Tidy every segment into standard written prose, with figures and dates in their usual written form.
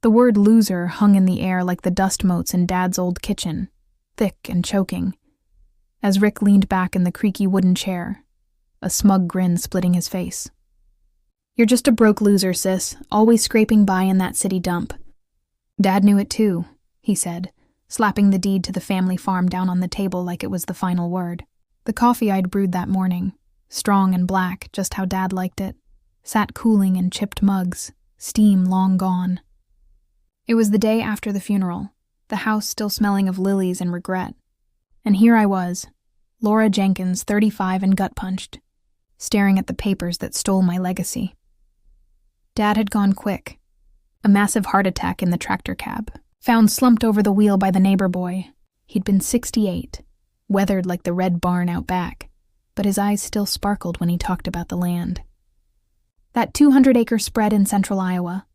The word loser hung in the air like the dust motes in Dad's old kitchen, thick and choking, as Rick leaned back in the creaky wooden chair, a smug grin splitting his face. "You're just a broke loser, sis, always scraping by in that city dump." "Dad knew it too," he said, slapping the deed to the family farm down on the table like it was the final word. The coffee I'd brewed that morning, strong and black, just how Dad liked it, sat cooling in chipped mugs, steam long gone. It was the day after the funeral, the house still smelling of lilies and regret. And here I was, Laura Jenkins, 35 and gut-punched, staring at the papers that stole my legacy. Dad had gone quick. A massive heart attack in the tractor cab, found slumped over the wheel by the neighbor boy. He'd been 68, weathered like the red barn out back, but his eyes still sparkled when he talked about the land. That 200-acre spread in central Iowa,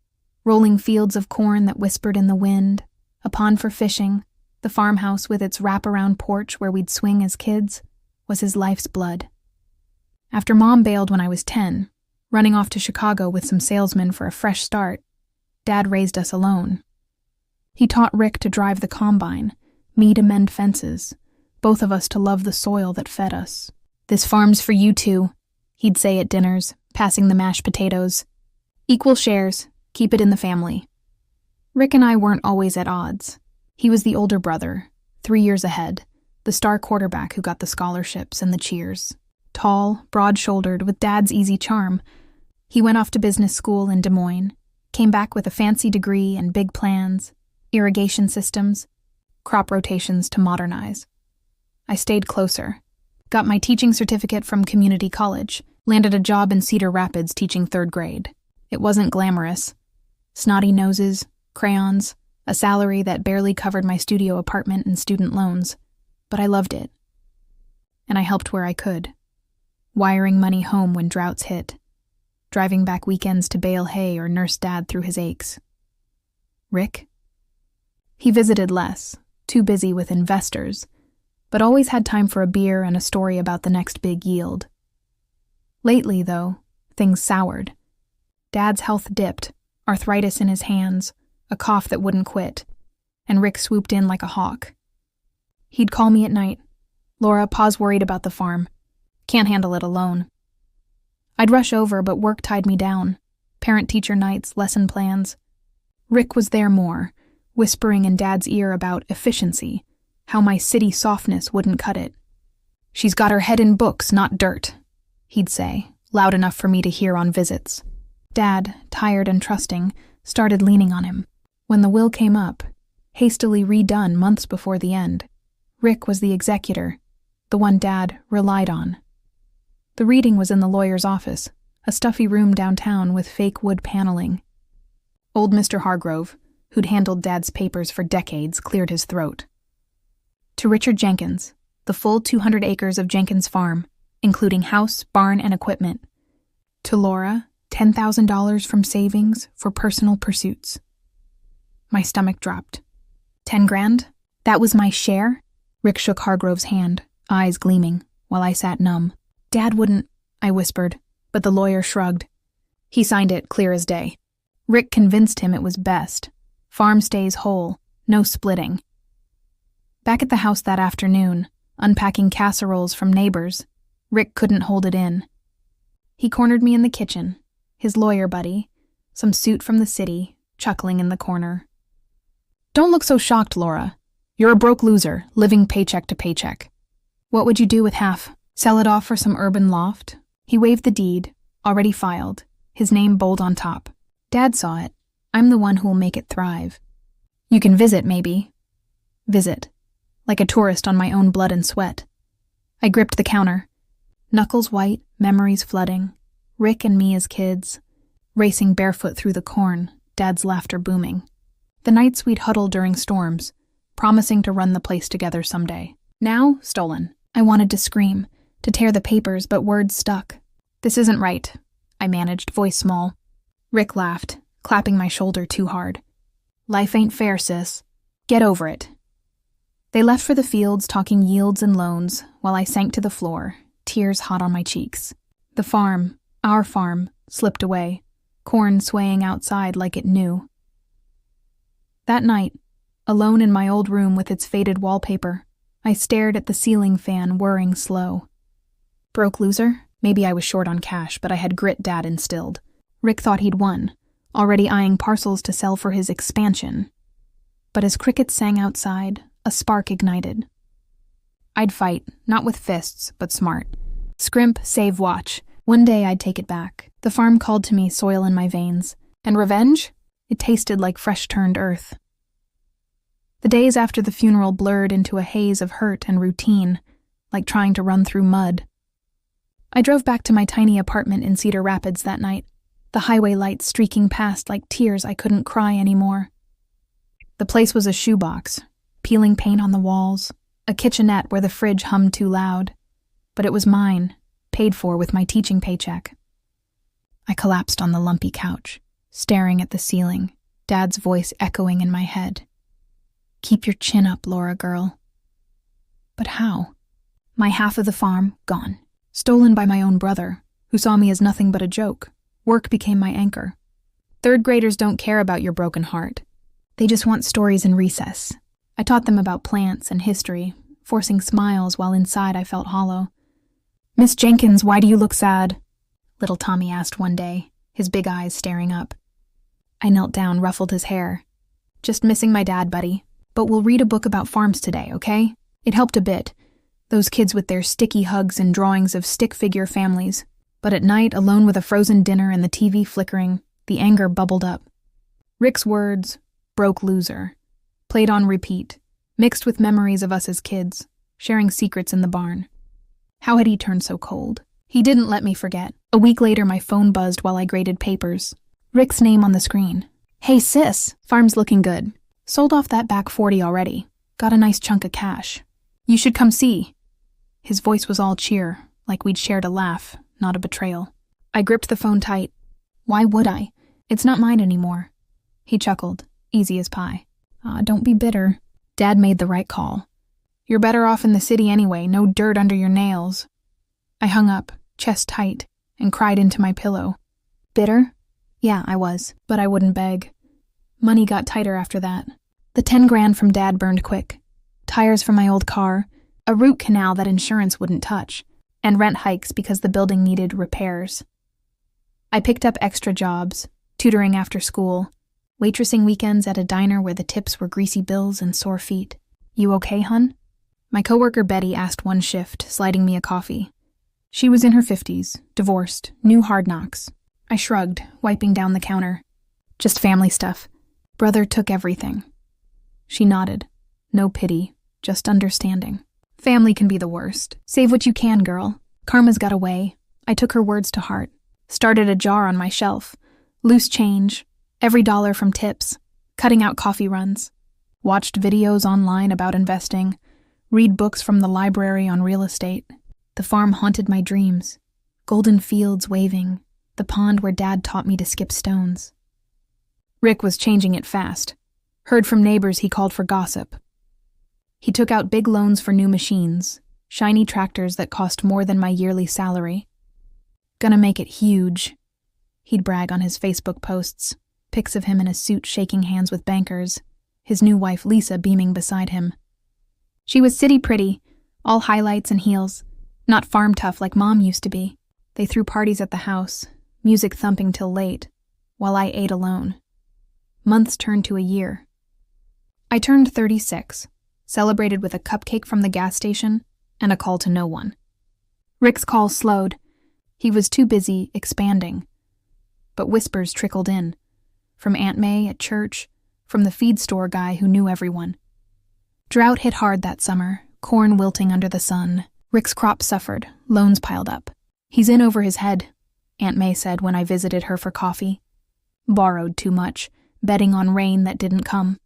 rolling fields of corn that whispered in the wind, a pond for fishing, the farmhouse with its wraparound porch where we'd swing as kids, was his life's blood. After Mom bailed when I was 10, running off to Chicago with some salesmen for a fresh start, Dad raised us alone. He taught Rick to drive the combine, me to mend fences, both of us to love the soil that fed us. "This farm's for you two," he'd say at dinners, passing the mashed potatoes. "Equal shares, keep it in the family." Rick and I weren't always at odds. He was the older brother, 3 years ahead, the star quarterback who got the scholarships and the cheers. Tall, broad-shouldered, with Dad's easy charm. He went off to business school in Des Moines, came back with a fancy degree and big plans, irrigation systems, crop rotations to modernize. I stayed closer, got my teaching certificate from community college, landed a job in Cedar Rapids teaching 3rd grade. It wasn't glamorous. Snotty noses, crayons, a salary that barely covered my studio apartment and student loans, but I loved it. And I helped where I could, wiring money home when droughts hit, driving back weekends to bale hay or nurse Dad through his aches. Rick? He visited less, too busy with investors, but always had time for a beer and a story about the next big yield. Lately, though, things soured. Dad's health dipped, arthritis in his hands, a cough that wouldn't quit, and Rick swooped in like a hawk. He'd call me at night. "Laura, Pa's worried about the farm. Can't handle it alone." I'd rush over, but work tied me down. Parent-teacher nights, lesson plans. Rick was there more, whispering in Dad's ear about efficiency, how my city softness wouldn't cut it. "She's got her head in books, not dirt," he'd say, loud enough for me to hear on visits. Dad, tired and trusting, started leaning on him. When the will came up, hastily redone months before the end, Rick was the executor, the one Dad relied on. The reading was in the lawyer's office, a stuffy room downtown with fake wood paneling. Old Mr. Hargrove, who'd handled Dad's papers for decades, cleared his throat. To Richard Jenkins, the full 200 acres of Jenkins Farm, including house, barn, and equipment. To Laura, $10,000 from savings for personal pursuits. My stomach dropped. 10 grand? That was my share? Rick shook Hargrove's hand, eyes gleaming, while I sat numb. "Dad wouldn't," I whispered, but the lawyer shrugged. He signed it clear as day. Rick convinced him it was best. Farm stays whole, no splitting. Back at the house that afternoon, unpacking casseroles from neighbors, Rick couldn't hold it in. He cornered me in the kitchen, his lawyer buddy, some suit from the city, chuckling in the corner. "Don't look so shocked, Laura. You're a broke loser, living paycheck to paycheck. What would you do with half? Sell it off for some urban loft?" He waved the deed, already filed, his name bold on top. "Dad saw it. I'm the one who'll make it thrive. You can visit, maybe." Visit. Like a tourist on my own blood and sweat. I gripped the counter. Knuckles white, memories flooding. Rick and me as kids, racing barefoot through the corn, Dad's laughter booming. The nights we'd huddle during storms, promising to run the place together someday. Now, stolen. I wanted to scream, to tear the papers, but words stuck. "This isn't right," I managed, voice small. Rick laughed, clapping my shoulder too hard. "Life ain't fair, sis. Get over it." They left for the fields, talking yields and loans, while I sank to the floor, tears hot on my cheeks. The farm, our farm, slipped away, corn swaying outside like it knew. That night, alone in my old room with its faded wallpaper, I stared at the ceiling fan whirring slow. Broke loser? Maybe I was short on cash, but I had grit Dad instilled. Rick thought he'd won, already eyeing parcels to sell for his expansion. But as crickets sang outside, a spark ignited. I'd fight, not with fists, but smart. Scrimp, save, watch. One day I'd take it back. The farm called to me, soil in my veins. And revenge? It tasted like fresh-turned earth. The days after the funeral blurred into a haze of hurt and routine, like trying to run through mud. I drove back to my tiny apartment in Cedar Rapids that night, the highway lights streaking past like tears I couldn't cry anymore. The place was a shoebox, peeling paint on the walls, a kitchenette where the fridge hummed too loud. But it was mine, paid for with my teaching paycheck. I collapsed on the lumpy couch, staring at the ceiling, Dad's voice echoing in my head. Keep your chin up, Laura girl. But how? My half of the farm, gone. Stolen by my own brother, who saw me as nothing but a joke. Work became my anchor. Third graders don't care about your broken heart. They just want stories in recess. I taught them about plants and history, forcing smiles while inside I felt hollow. Miss Jenkins, why do you look sad? Little Tommy asked one day, his big eyes staring up. I knelt down, ruffled his hair. Just missing my dad, buddy. But we'll read a book about farms today, okay? It helped a bit. Those kids with their sticky hugs and drawings of stick-figure families. But at night, alone with a frozen dinner and the TV flickering, the anger bubbled up. Rick's words, broke loser, played on repeat, mixed with memories of us as kids, sharing secrets in the barn. How had he turned so cold? He didn't let me forget. A week later, my phone buzzed while I graded papers. Rick's name on the screen. Hey sis, farm's looking good. Sold off that back 40 already. Got a nice chunk of cash. You should come see. His voice was all cheer, like we'd shared a laugh, not a betrayal. I gripped the phone tight. Why would I? It's not mine anymore. He chuckled, easy as pie. Don't be bitter. Dad made the right call. You're better off in the city anyway, no dirt under your nails. I hung up, chest tight, and cried into my pillow. Bitter? Yeah, I was, but I wouldn't beg. Money got tighter after that. The 10 grand from Dad burned quick. Tires for my old car, a root canal that insurance wouldn't touch, and rent hikes because the building needed repairs. I picked up extra jobs, tutoring after school, waitressing weekends at a diner where the tips were greasy bills and sore feet. You okay, hun? My coworker Betty asked one shift, sliding me a coffee. She was in her 50s, divorced, new hard knocks. I shrugged, wiping down the counter. Just family stuff. Brother took everything. She nodded. No pity, just understanding. Family can be the worst. Save what you can, girl. Karma's got away. I took her words to heart. Started a jar on my shelf. Loose change. Every dollar from tips. Cutting out coffee runs. Watched videos online about investing. Read books from the library on real estate. The farm haunted my dreams. Golden fields waving. The pond where Dad taught me to skip stones. Rick was changing it fast. Heard from neighbors he called for gossip. He took out big loans for new machines, shiny tractors that cost more than my yearly salary. Gonna make it huge. He'd brag on his Facebook posts, pics of him in a suit shaking hands with bankers, his new wife Lisa beaming beside him. She was city pretty, all highlights and heels, not farm tough like Mom used to be. They threw parties at the house, music thumping till late, while I ate alone. Months turned to a year. I turned 36, celebrated with a cupcake from the gas station and a call to no one. Rick's call slowed. He was too busy expanding. But whispers trickled in, from Aunt May at church, from the feed store guy who knew everyone. Drought hit hard that summer, corn wilting under the sun. Rick's crop suffered, loans piled up. He's in over his head, Aunt May said when I visited her for coffee. Borrowed too much, betting on rain that didn't come.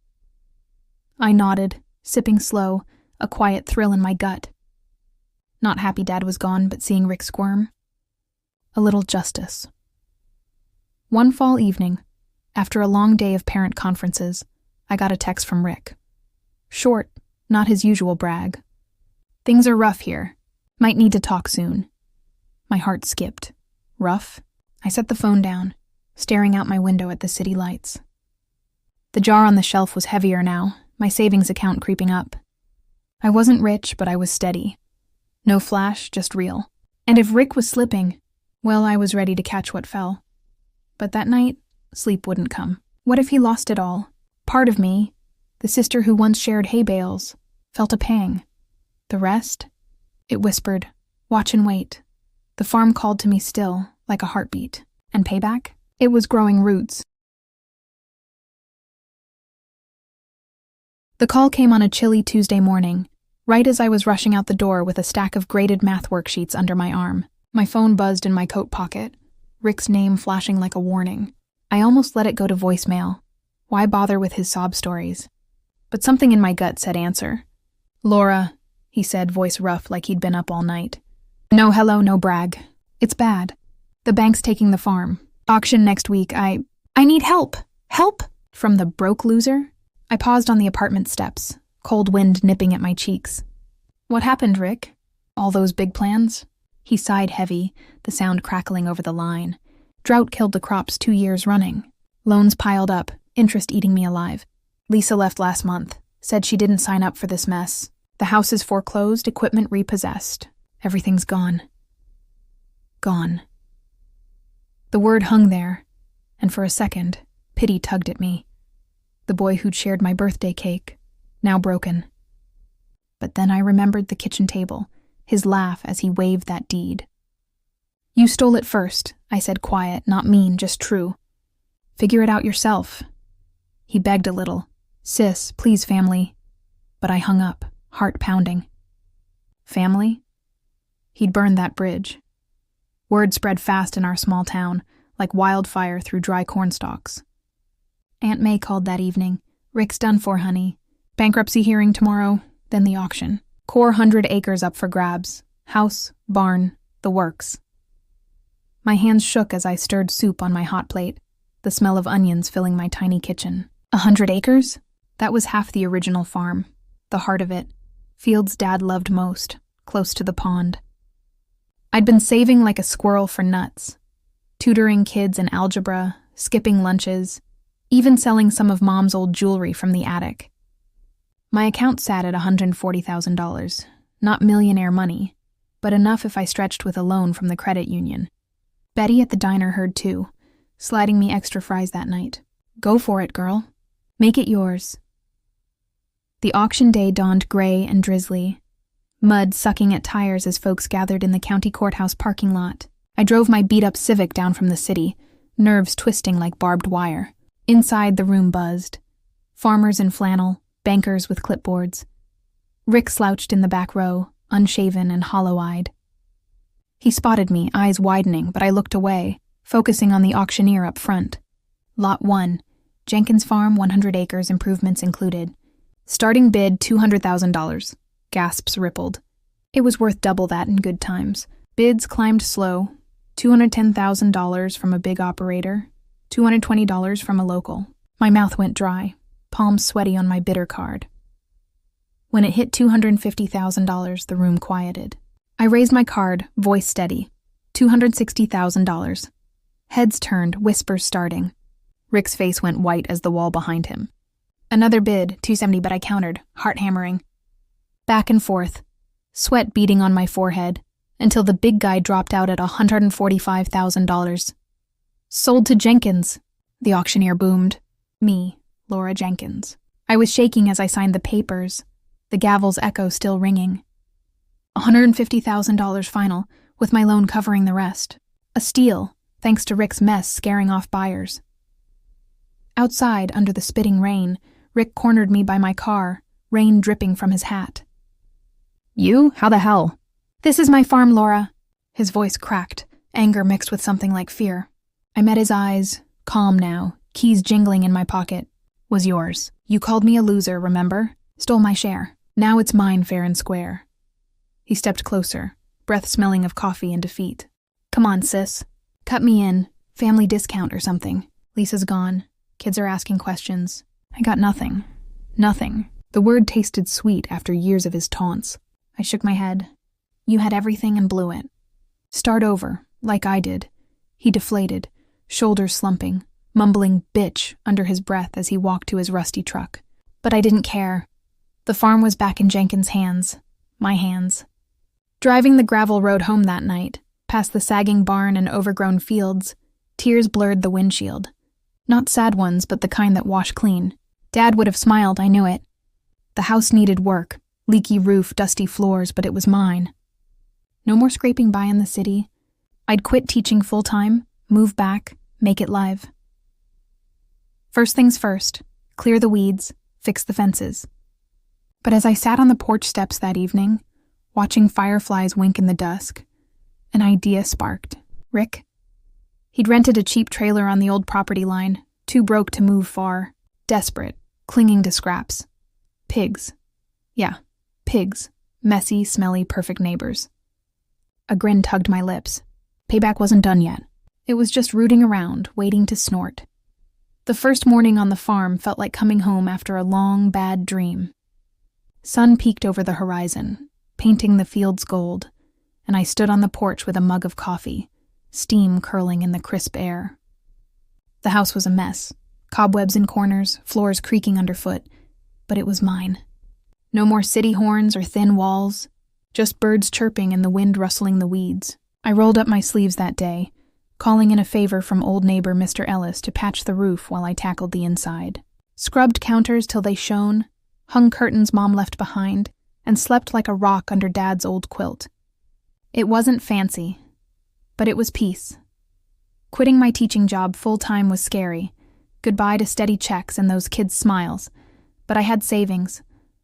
I nodded, sipping slow, a quiet thrill in my gut. Not happy Dad was gone, but seeing Rick squirm. A little justice. One fall evening, after a long day of parent conferences, I got a text from Rick. Short, not his usual brag. Things are rough here. Might need to talk soon. My heart skipped. Rough? I set the phone down, staring out my window at the city lights. The jar on the shelf was heavier now, my savings account creeping up. I wasn't rich, but I was steady. No flash, just real. And if Rick was slipping, well, I was ready to catch what fell. But that night, sleep wouldn't come. What if he lost it all? Part of me, the sister who once shared hay bales, felt a pang. The rest? It whispered, watch and wait. The farm called to me still, like a heartbeat. And payback? It was growing roots. The call came on a chilly Tuesday morning, right as I was rushing out the door with a stack of graded math worksheets under my arm. My phone buzzed in my coat pocket, Rick's name flashing like a warning. I almost let it go to voicemail. Why bother with his sob stories? But something in my gut said answer. Laura, he said, voice rough like he'd been up all night. No hello, no brag. It's bad. The bank's taking the farm. Auction next week. I need help. Help? From the broke loser? I paused on the apartment steps, cold wind nipping at my cheeks. What happened, Rick? All those big plans? He sighed heavy, the sound crackling over the line. Drought killed the crops 2 years running. Loans piled up, interest eating me alive. Lisa left last month, said she didn't sign up for this mess. The house is foreclosed, equipment repossessed. Everything's gone. Gone. The word hung there, and for a second, pity tugged at me. The boy who'd shared my birthday cake, now broken. But then I remembered the kitchen table, his laugh as he waved that deed. You stole it first, I said quiet, not mean, just true. Figure it out yourself. He begged a little. Sis, please, family. But I hung up, heart pounding. Family? He'd burned that bridge. Word spread fast in our small town, like wildfire through dry cornstalks. Aunt May called that evening. Rick's done for, honey. Bankruptcy hearing tomorrow, then the auction. Core 100 acres up for grabs. House, barn, the works. My hands shook as I stirred soup on my hot plate, the smell of onions filling my tiny kitchen. 100 acres? That was half the original farm, the heart of it. Fields Dad loved most, close to the pond. I'd been saving like a squirrel for nuts, tutoring kids in algebra, skipping lunches, even selling some of Mom's old jewelry from the attic. My account sat at $140,000, not millionaire money, but enough if I stretched with a loan from the credit union. Betty at the diner heard too, sliding me extra fries that night. Go for it, girl. Make it yours. The auction day dawned gray and drizzly, mud sucking at tires as folks gathered in the county courthouse parking lot. I drove my beat-up Civic down from the city, nerves twisting like barbed wire. Inside, the room buzzed. Farmers in flannel, bankers with clipboards. Rick slouched in the back row, unshaven and hollow-eyed. He spotted me, eyes widening, but I looked away, focusing on the auctioneer up front. Lot 1, Jenkins Farm, 100 acres, improvements included. Starting bid $200,000. Gasps rippled. It was worth double that in good times. Bids climbed slow. $210,000 from a big operator. $220 from a local. My mouth went dry, palms sweaty on my bidder card. When it hit $250,000, the room quieted. I raised my card, voice steady. $260,000. Heads turned, whispers starting. Rick's face went white as the wall behind him. Another bid, $270, but I countered, heart hammering. Back and forth, sweat beading on my forehead, until the big guy dropped out at $145,000. Sold to Jenkins, the auctioneer boomed. Me, Laura Jenkins. I was shaking as I signed the papers, the gavel's echo still ringing. $150,000 final, with my loan covering the rest. A steal, thanks to Rick's mess scaring off buyers. Outside, under the spitting rain, Rick cornered me by my car, rain dripping from his hat. You? How the hell? This is my farm, Laura. His voice cracked, anger mixed with something like fear. I met his eyes, calm now, keys jingling in my pocket. Was yours. You called me a loser, remember? Stole my share. Now it's mine fair and square. He stepped closer, breath smelling of coffee and defeat. Come on, sis. Cut me in. Family discount or something. Lisa's gone. Kids are asking questions. I got nothing. Nothing. The word tasted sweet after years of his taunts. I shook my head. You had everything and blew it. Start over, like I did. He deflated, shoulders slumping, mumbling "bitch" under his breath as he walked to his rusty truck. But I didn't care. The farm was back in Jenkins' hands. My hands. Driving the gravel road home that night, past the sagging barn and overgrown fields, tears blurred the windshield. Not sad ones, but the kind that wash clean. Dad would have smiled, I knew it. The house needed work, leaky roof, dusty floors, but it was mine. No more scraping by in the city. I'd quit teaching full-time, move back, make it live. First things first, clear the weeds, fix the fences. But as I sat on the porch steps that evening, watching fireflies wink in the dusk, an idea sparked. Rick? He'd rented a cheap trailer on the old property line, too broke to move far, desperate, clinging to scraps. Pigs. Yeah, pigs. Messy, smelly, perfect neighbors. A grin tugged my lips. Payback wasn't done yet. It was just rooting around, waiting to snort. The first morning on the farm felt like coming home after a long, bad dream. Sun peeked over the horizon, painting the fields gold, and I stood on the porch with a mug of coffee, steam curling in the crisp air. The house was a mess, cobwebs in corners, floors creaking underfoot, but it was mine. No more city horns or thin walls, just birds chirping and the wind rustling the weeds. I rolled up my sleeves that day, calling in a favor from old neighbor Mr. Ellis to patch the roof while I tackled the inside. Scrubbed counters till they shone, hung curtains Mom left behind, and slept like a rock under Dad's old quilt. It wasn't fancy, but it was peace. Quitting my teaching job full-time was scary. Goodbye to steady checks and those kids' smiles. But I had savings,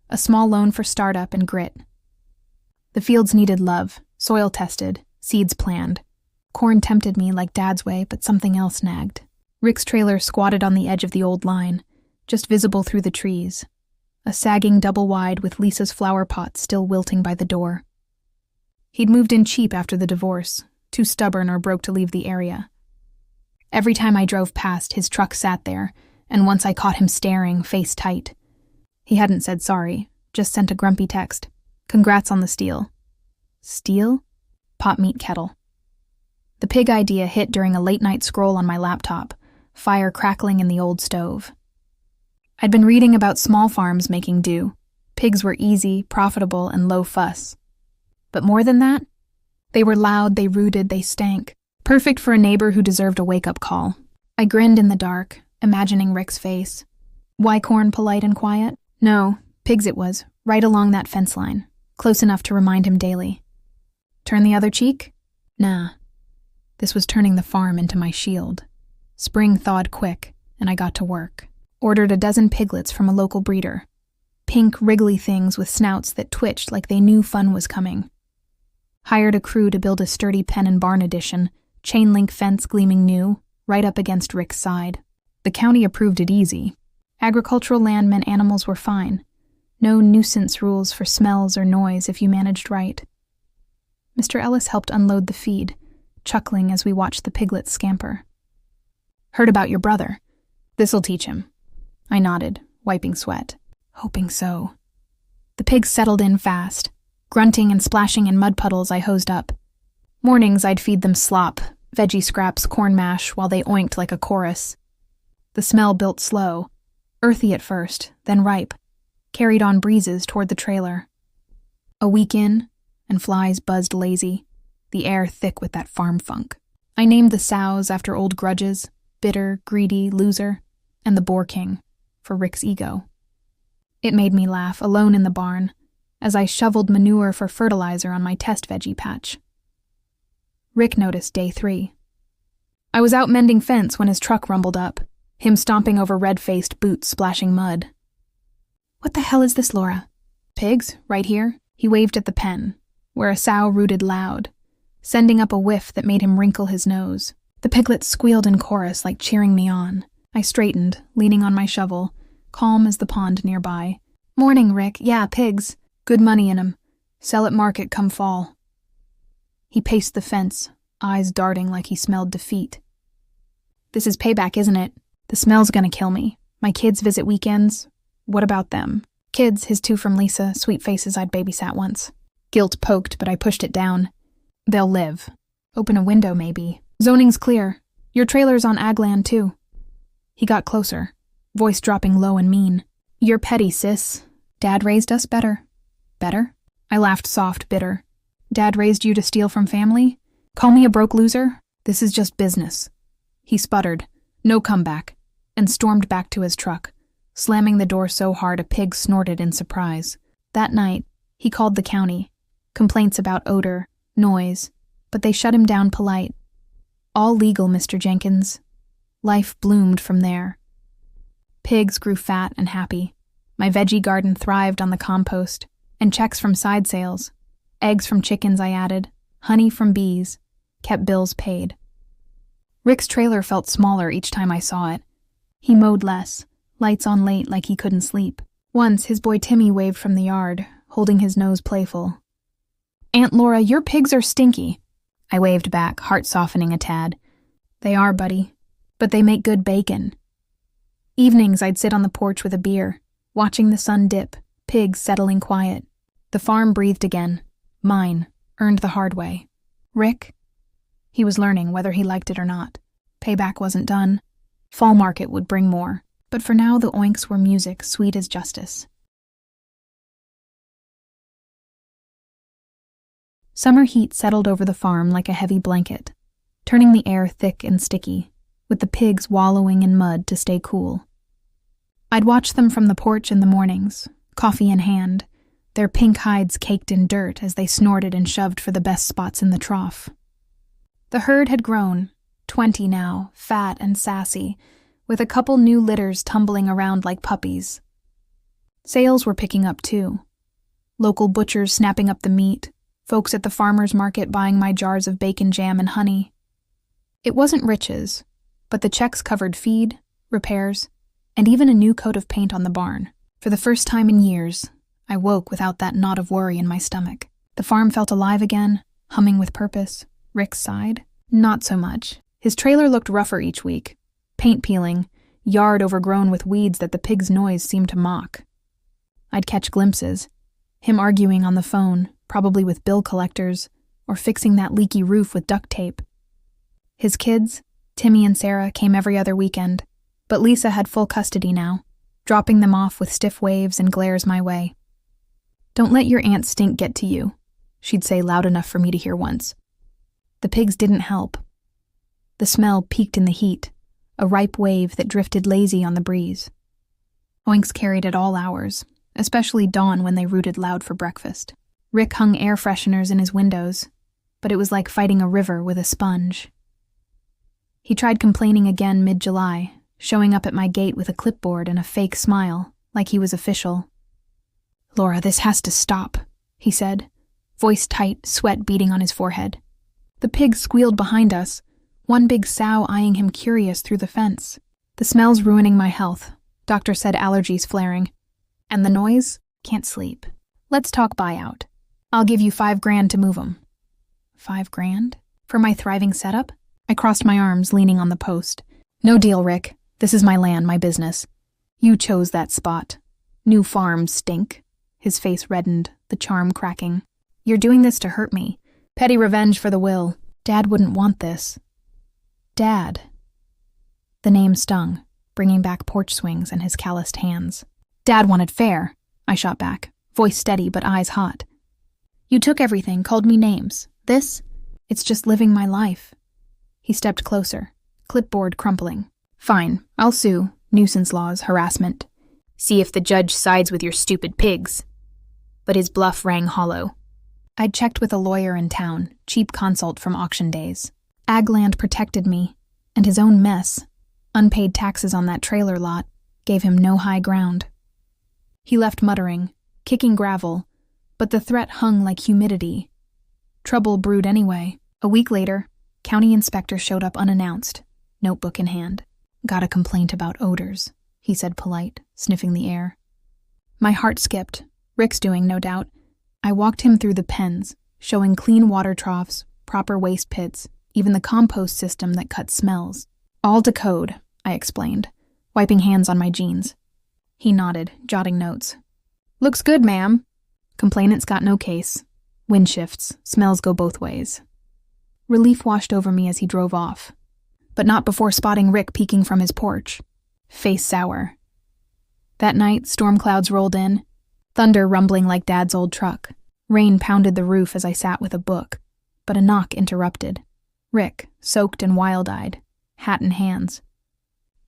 a small loan for startup and grit. The fields needed love, soil tested, seeds planned. Corn tempted me like Dad's way, but something else nagged. Rick's trailer squatted on the edge of the old line, just visible through the trees. A sagging double-wide with Lisa's flower pot still wilting by the door. He'd moved in cheap after the divorce, too stubborn or broke to leave the area. Every time I drove past, his truck sat there, and once I caught him staring, face tight. He hadn't said sorry, just sent a grumpy text. Congrats on the steal. Steal? Pot meat kettle. The pig idea hit during a late-night scroll on my laptop, fire crackling in the old stove. I'd been reading about small farms making do. Pigs were easy, profitable, and low fuss. But more than that, they were loud, they rooted, they stank. Perfect for a neighbor who deserved a wake-up call. I grinned in the dark, imagining Rick's face. Why corn polite and quiet? No, pigs it was, right along that fence line, close enough to remind him daily. Turn the other cheek? Nah. This was turning the farm into my shield. Spring thawed quick, and I got to work. Ordered a dozen piglets from a local breeder. Pink, wriggly things with snouts that twitched like they knew fun was coming. Hired a crew to build a sturdy pen and barn addition, chain link fence gleaming new, right up against Rick's side. The county approved it easy. Agricultural land meant animals were fine. No nuisance rules for smells or noise if you managed right. Mr. Ellis helped unload the feed, chuckling as we watched the piglets scamper. Heard about your brother. This'll teach him. I nodded, wiping sweat. Hoping so. The pigs settled in fast. Grunting and splashing in mud puddles I hosed up. Mornings I'd feed them slop, veggie scraps, corn mash, while they oinked like a chorus. The smell built slow, earthy at first, then ripe, carried on breezes toward the trailer. A week in, and flies buzzed lazy, the air thick with that farm funk. I named the sows after old grudges, bitter, greedy, loser, and the Boar King, for Rick's ego. It made me laugh, alone in the barn, as I shoveled manure for fertilizer on my test veggie patch. Rick noticed day 3. I was out mending fence when his truck rumbled up, him stomping over red-faced boots splashing mud. What the hell is this, Laura? Pigs, right here? He waved at the pen, where a sow rooted loud, sending up a whiff that made him wrinkle his nose. The piglets squealed in chorus like cheering me on. I straightened, leaning on my shovel, calm as the pond nearby. Morning, Rick. Yeah, pigs. Good money in 'em. Sell at market come fall. He paced the fence, eyes darting like he smelled defeat. This is payback, isn't it? The smell's gonna kill me. My kids visit weekends. What about them? Kids, his 2 from Lisa, sweet faces I'd babysat once. Guilt poked, but I pushed it down. They'll live. Open a window, maybe. Zoning's clear. Your trailer's on ag land, too. He got closer, voice dropping low and mean. "You're petty, sis. Dad raised us better." "Better?" I laughed soft, bitter. "Dad raised you to steal from family? Call me a broke loser? This is just business." He sputtered, no comeback, and stormed back to his truck, slamming the door so hard a pig snorted in surprise. That night, he called the county. Complaints about odor, noise, but they shut him down polite. "All legal, Mr. Jenkins." Life bloomed from there. Pigs grew fat and happy. My veggie garden thrived on the compost, and checks from side sales. Eggs from chickens I added, honey from bees, kept bills paid. Rick's trailer felt smaller each time I saw it. He mowed less, lights on late like he couldn't sleep. Once, his boy Timmy waved from the yard, holding his nose playful. "Aunt Laura, your pigs are stinky." I waved back, heart softening a tad. "They are, buddy, but they make good bacon." Evenings I'd sit on the porch with a beer, watching the sun dip, pigs settling quiet. The farm breathed again. Mine, earned the hard way. Rick? He was learning whether he liked it or not. Payback wasn't done. Fall market would bring more, but for now the oinks were music sweet as justice. Summer heat settled over the farm like a heavy blanket, turning the air thick and sticky, with the pigs wallowing in mud to stay cool. I'd watch them from the porch in the mornings, coffee in hand, their pink hides caked in dirt as they snorted and shoved for the best spots in the trough. The herd had grown, 20 now, fat and sassy, with a couple new litters tumbling around like puppies. Sales were picking up too. Local butchers snapping up the meat, folks at the farmer's market buying my jars of bacon jam and honey. It wasn't riches, but the checks covered feed, repairs, and even a new coat of paint on the barn. For the first time in years, I woke without that knot of worry in my stomach. The farm felt alive again, humming with purpose. Rick sighed. Not so much. His trailer looked rougher each week. Paint peeling, yard overgrown with weeds that the pig's noise seemed to mock. I'd catch glimpses. Him arguing on the phone, probably with bill collectors, or fixing that leaky roof with duct tape. His kids, Timmy and Sarah, came every other weekend, but Lisa had full custody now, dropping them off with stiff waves and glares my way. "Don't let your aunt's stink get to you," she'd say loud enough for me to hear once. The pigs didn't help. The smell peaked in the heat, a ripe wave that drifted lazy on the breeze. Oinks carried at all hours, especially dawn when they rooted loud for breakfast. Rick hung air fresheners in his windows, but it was like fighting a river with a sponge. He tried complaining again mid-July, showing up at my gate with a clipboard and a fake smile, like he was official. "Laura, this has to stop," he said, voice tight, sweat beading on his forehead. The pigs squealed behind us, one big sow eyeing him curious through the fence. "The smell's ruining my health," doctor said, allergies flaring. "And the noise? Can't sleep. Let's talk buyout. I'll give you $5,000 to move 'em." $5,000? For my thriving setup? I crossed my arms, leaning on the post. "No deal, Rick. This is my land, my business. You chose that spot. New farms stink." His face reddened, the charm cracking. "You're doing this to hurt me. Petty revenge for the will. Dad wouldn't want this." Dad. The name stung, bringing back porch swings and his calloused hands. "Dad wanted fair," I shot back, voice steady but eyes hot. "You took everything, called me names. It's just living my life." He stepped closer, clipboard crumpling. "Fine, I'll sue. Nuisance laws, harassment. See if the judge sides with your stupid pigs." But his bluff rang hollow. I'd checked with a lawyer in town, cheap consult from auction days. Agland protected me, and his own mess, unpaid taxes on that trailer lot, gave him no high ground. He left muttering, kicking gravel, but the threat hung like humidity. Trouble brewed anyway. A week later, county inspector showed up unannounced, notebook in hand. "Got a complaint about odors," he said polite, sniffing the air. My heart skipped. Rick's doing, no doubt. I walked him through the pens, showing clean water troughs, proper waste pits, even the compost system that cut smells. "All to code," I explained, wiping hands on my jeans. He nodded, jotting notes. "Looks good, ma'am." Complainant's got no case. Wind shifts, smells go both ways. Relief washed over me as he drove off, but not before spotting Rick peeking from his porch. face sour. That night, storm clouds rolled in, thunder rumbling like Dad's old truck. Rain pounded the roof as I sat with a book, but a knock interrupted. Rick, soaked and wild-eyed, hat in hands.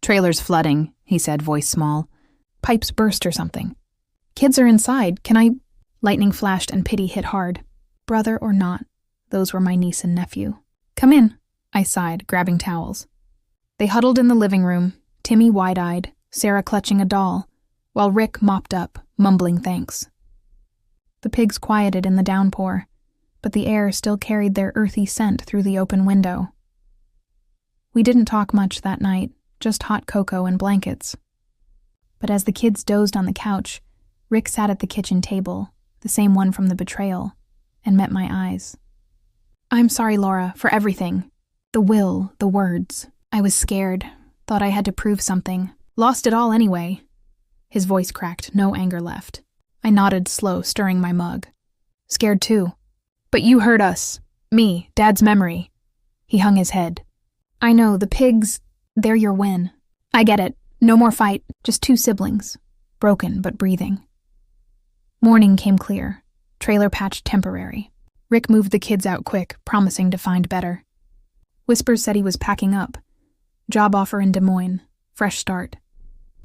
"Trailer's flooding," he said, voice small. "Pipes burst or something. Kids are inside, can I—" Lightning flashed and pity hit hard. Brother or not, those were my niece and nephew. "Come in," I sighed, grabbing towels. They huddled in the living room, Timmy wide-eyed, Sarah clutching a doll, while Rick mopped up, mumbling thanks. The pigs quieted in the downpour, but the air still carried their earthy scent through the open window. We didn't talk much that night, just hot cocoa and blankets. But as the kids dozed on the couch, Rick sat at the kitchen table, the same one from the betrayal, and met my eyes. "I'm sorry, Laura, for everything. The will, the words. I was scared, thought I had to prove something. Lost it all anyway." His voice cracked, no anger left. I nodded slow, stirring my mug. "Scared too. But you hurt us. Me, Dad's memory." He hung his head. "I know, the pigs, they're your win. I get it. No more fight, just two siblings. Broken, but breathing." Morning came clear. Trailer patch temporary. Rick moved the kids out quick, promising to find better. Whispers said he was packing up. Job offer in Des Moines. Fresh start.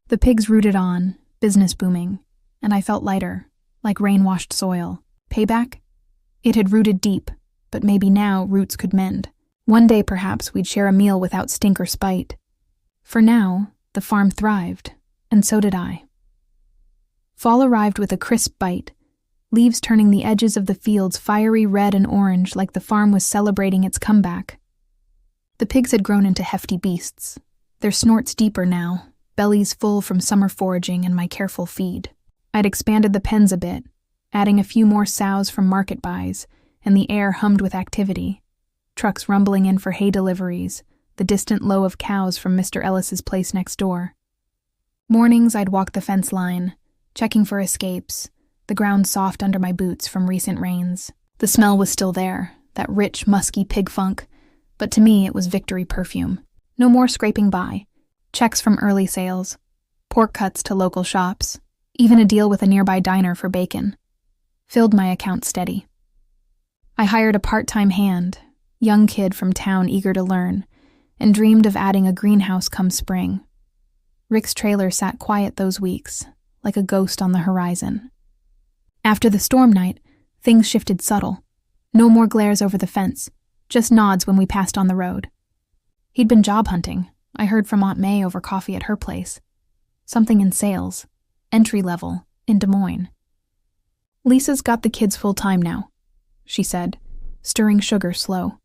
The pigs rooted on, business booming, and I felt lighter, like rain-washed soil. Payback? It had rooted deep, but maybe now roots could mend. One day perhaps we'd share a meal without stink or spite. For now, the farm thrived, and so did I. Fall arrived with a crisp bite, leaves turning the edges of the fields fiery red and orange like the farm was celebrating its comeback. The pigs had grown into hefty beasts, their snorts deeper now, bellies full from summer foraging and my careful feed. I'd expanded the pens a bit, adding a few more sows from market buys, and the air hummed with activity. Trucks rumbling in for hay deliveries, the distant low of cows from Mr. Ellis's place next door. Mornings I'd walk the fence line, checking for escapes, the ground soft under my boots from recent rains. The smell was still there, that rich, musky pig funk, but to me it was victory perfume. No more scraping by. Checks from early sales, pork cuts to local shops, even a deal with a nearby diner for bacon. Filled my account steady. I hired a part-time hand, young kid from town eager to learn, and dreamed of adding a greenhouse come spring. Rick's trailer sat quiet those weeks, like a ghost on the horizon. After the storm night, things shifted subtle. No more glares over the fence, just nods when we passed on the road. He'd been job hunting. I heard from Aunt May over coffee at her place. Something in sales, entry level, in Des Moines. "Lisa's got the kids full-time now," she said, stirring sugar slow.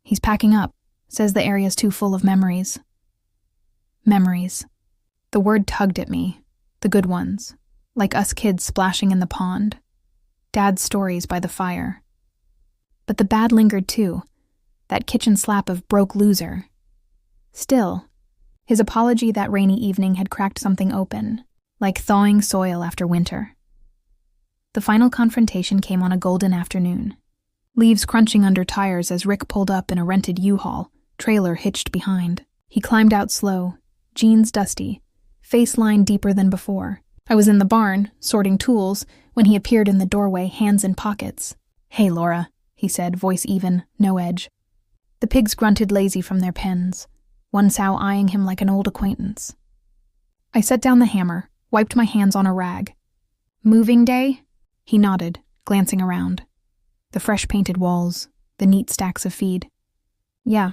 "He's packing up, says the area's too full of memories." Memories. The word tugged at me, the good ones, like us kids splashing in the pond. Dad's stories by the fire. But the bad lingered too, that kitchen slap of broke loser. Still, his apology that rainy evening had cracked something open, like thawing soil after winter. The final confrontation came on a golden afternoon. Leaves crunching under tires as Rick pulled up in a rented U-Haul, trailer hitched behind. He climbed out slow, jeans dusty, face line deeper than before. I was in the barn, sorting tools, when he appeared in the doorway, hands in pockets. "Hey, Laura," he said, voice even, no edge. The pigs grunted lazy from their pens, one sow eyeing him like an old acquaintance. I set down the hammer, wiped my hands on a rag. "Moving day?" He nodded, glancing around. The fresh-painted walls, the neat stacks of feed. "Yeah,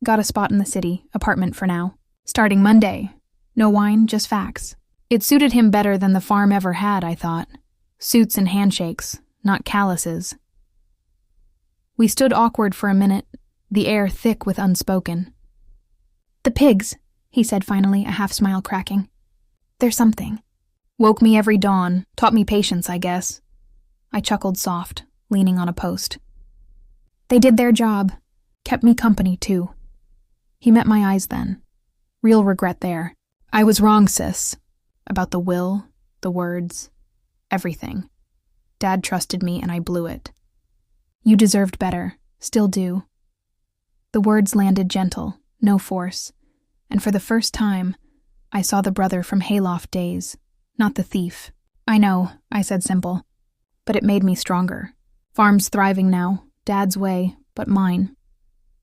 got a spot in the city, apartment for now. Starting Monday. No wine, just facts." It suited him better than the farm ever had, I thought. Suits and handshakes, not calluses. We stood awkward for a minute, the air thick with unspoken. "The pigs," he said finally, a half-smile cracking. "They're something. Woke me every dawn, taught me patience, I guess." I chuckled soft, leaning on a post. "They did their job. Kept me company, too." He met my eyes then. Real regret there. "I was wrong, sis. About the will, the words, everything. Dad trusted me and I blew it. You deserved better, still do." The words landed gentle, no force, and for the first time, I saw the brother from hayloft days, not the thief. I know, I said simple. But it made me stronger. Farm's thriving now, Dad's way, but mine.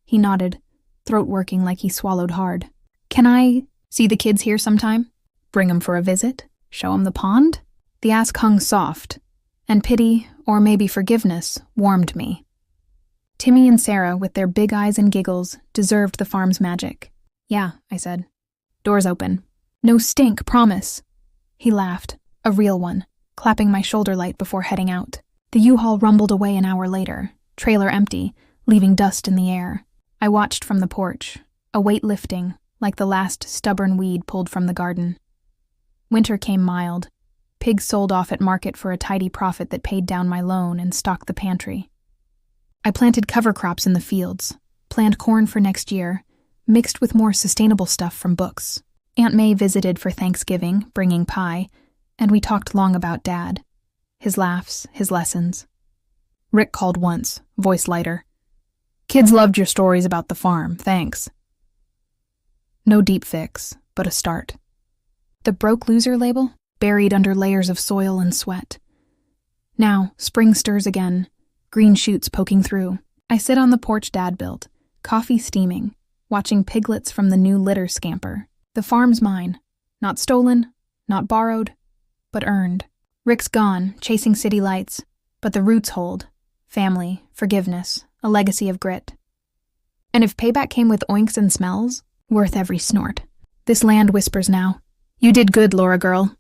He nodded, throat working like he swallowed hard. Can I see the kids here sometime? Bring 'em for a visit? Show 'em the pond? The ask hung soft, and pity, or maybe forgiveness, warmed me. Timmy and Sarah, with their big eyes and giggles, deserved the farm's magic. Yeah, I said. Doors open. No stink, promise. He laughed, a real one, clapping my shoulder light before heading out. The U-Haul rumbled away an hour later, trailer empty, leaving dust in the air. I watched from the porch, a weight lifting, like the last stubborn weed pulled from the garden. Winter came mild. Pigs sold off at market for a tidy profit that paid down my loan and stocked the pantry. I planted cover crops in the fields, planned corn for next year, mixed with more sustainable stuff from books. Aunt May visited for Thanksgiving, bringing pie, and we talked long about Dad. His laughs, his lessons. Rick called once, voice lighter. Kids loved your stories about the farm, thanks. No deep fix, but a start. The broke loser label, buried under layers of soil and sweat. Now, spring stirs again, green shoots poking through. I sit on the porch Dad built, coffee steaming, watching piglets from the new litter scamper. The farm's mine. Not stolen, not borrowed, but earned. Rick's gone, chasing city lights, but the roots hold. Family, forgiveness, a legacy of grit. And if payback came with oinks and smells, worth every snort. This land whispers now. You did good, Laura girl.